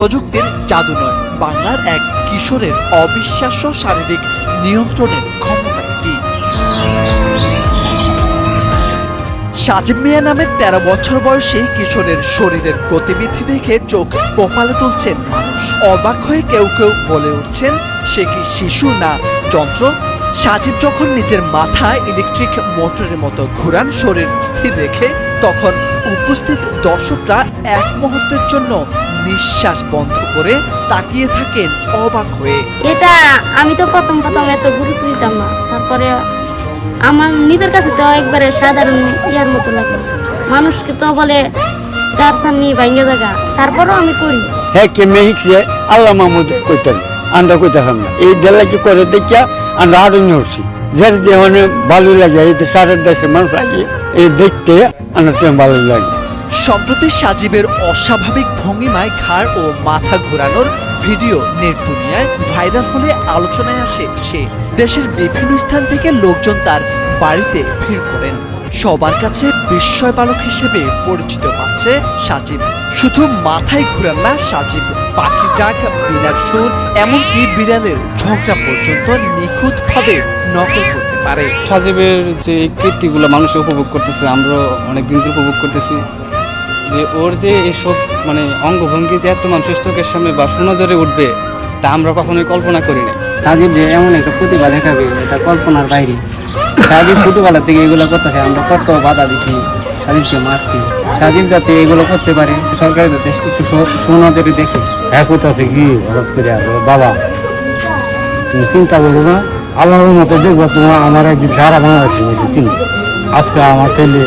প্রযুক্তির জাদু নয়, বাংলার এক কিশোরের অবিশ্বাস্য শারীরিক নিয়ন্ত্রণের ক্ষমতা এটি। সাজিব মিয়া নামের ১৩ বছর বয়সী কিশোরের শরীরের গতিবিধি দেখে চোখ কপালে তুলছেন মানুষ। অবাক হয়ে কেউ কেউ বলে উঠছেন, সে কি শিশু না যন্ত্র? সাজিব যখন নিজের মাথা ইলেকট্রিক মোটরের মতো ঘুরান শরীর স্থির রেখে, তখন উপস্থিত দর্শকরা এক মুহূর্তের জন্য নিঃশ্বাস বন্ধ করে তাকিয়ে থাকেন অবাক হয়ে। এটা আমি তো প্রথম এত গুরুত্ব দিতাম না, তারপরে আমার নিজের কাছে তো একবারে সাধারণ ইয়ার মতো লাগে। মানুষকে তো বলে গাছ সামনে ভাঙ্গে জায়গা, তারপরেও আমি করি। হ্যাঁ, কে মেহিকছে আল্লাহ মাহমুদ কইতেন, আমরা কইতাম না। এই দেলাকে করে দেখিয়া আমরা আরো উঠছি, যার যে ভালো লাগে। এই সারের দেশের মানুষ আগে এই দেখতে আমার ভালো লাগে। সম্প্রতি সাজিবের অস্বাভাবিক ভঙ্গিমায় ঘাড় ও মাথা ঘোরানোর ভিডিও নেট দুনিয়ায় ভাইরাল হলে আলোচনায় আসে সে। দেশের বিভিন্ন স্থান থেকে লোকজন তার বাড়িতে ভিড় করেন। সবার কাছে বিস্ময় বালক হিসেবে পরিচিত পাচ্ছে সাজিব। শুধু মাথায় ঘুরান না সাজিব, পাখি ডাক, বিনার সুর, এমনকি বিড়ালের ঝগড়া পর্যন্ত নিখুঁতভাবে নকল করতে পারে। সাজিবের যে কীর্তিগুলো মানুষ উপভোগ করতেছে, আমরা অনেকদিন ধরে উপভোগ করতেছি। যে ওর যে এসব অঙ্গভঙ্গি যে এত মানুষের চোখের সামনে বা সুনজরে উঠবে, তা আমরা কখনোই কল্পনা করি নাই। সাজিব যে এমন একটা প্রতিভা দেখাবে, এটা কল্পনার বাইরে। সাজিব ছোটবেলা থেকে এগুলো করতেছে, আমরা কত বাধা দিচ্ছি, সাজিবকে মারছি। সাজিব যাতে এগুলো করতে পারে, সরকার যাতে একটু সুনজরে দেখে। হ্যাঁ, কোথাতে কি হঠাৎ করে বাবা তুমি চিন্তা করবো না, আল্লাহর মতো দেখবো তোমার। আমার একদিন সারা বাংলাদেশের মধ্যে চিনি, আজকে আমার ছেলে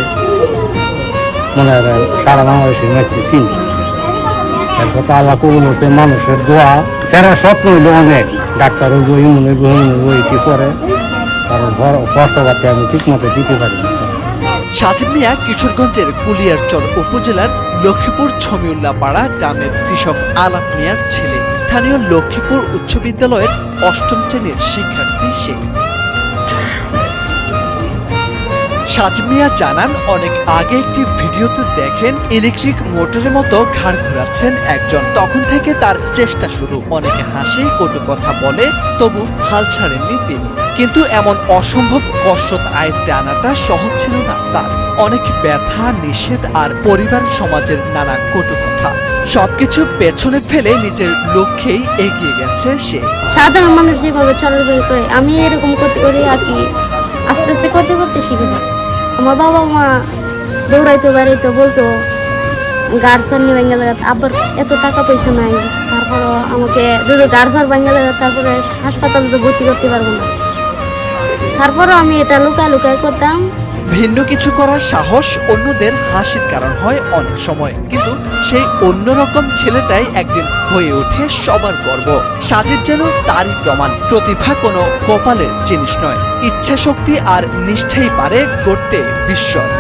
মনে হয় সারা বাংলাদেশের মধ্যে চিনি। এর কথা আল্লাহ কবুল হচ্ছে, মানুষের দোয়া। সেরা স্বপ্ন হইলো অনেক, ডাক্তার হইব, ইমন হইব, কি করে, কারণ খরচপাতি আমি ঠিক মতো দিতে পারি না। সাজিব মিয়া কিশোরগঞ্জের কুলিয়ারচর উপজেলার লক্ষ্মীপুর ছমিউল্লাহ পাড়া গ্রামের কৃষক আলাপ মিয়ার ছেলে। স্থানীয় লক্ষ্মীপুর উচ্চ বিদ্যালয়ের ৮ম শ্রেণীর শিক্ষার্থী সে। সাজিব মিয়া জানান, অনেক আগে একটি ভিডিওতে দেখেন ইলেকট্রিক মোটরের মতো ঘাড় ঘোরাচ্ছেন একজন। তখন থেকে তার চেষ্টা শুরু। অনেকে হাসে, কটু কথা বলে, তবু হাল ছাড়েননি তিনি। কিন্তু এমন অসম্ভব কসরত আয়ত্তে আনাটা সহজ ছিল না তার। অনেক ব্যথা, নিষেধ আর পরিবার সমাজের নানা কটু কথা, সবকিছু পেছনে ফেলে নিজের লক্ষ্যেই এগিয়ে গেছে সে। সাধারণ মানুষ যেভাবে চলাচল করে, আমি এরকম করতে করি আর কি আস্তে আস্তে করতে করতে শিখে গেছি। আমার বাবা মা দৌড়াইতে বেড়াইতে বলতো গার্সার নিয়ে ভাঙ্গা জায়গা, আবার এত টাকা পয়সা নাই, তারপরে আমাকে যদি গার্সার ভাঙ্গা জায়গা, তারপরে হাসপাতালে তো ভর্তি করতে পারবো না। তারপরও আমি এটা লুকায় করতাম। ভিন্ন কিছু করার সাহস অন্যদের হাসির কারণ হয় অনেক সময়, কিন্তু সেই অন্যরকম ছেলেটাই একদিন হয়ে ওঠে সবার গর্ব। সাজিব যেন তারই প্রমাণ। প্রতিভা কোনো কপালের জিনিস নয়, ইচ্ছা শক্তি আর নিষ্ঠাই পারে গড়তে বিস্ময়।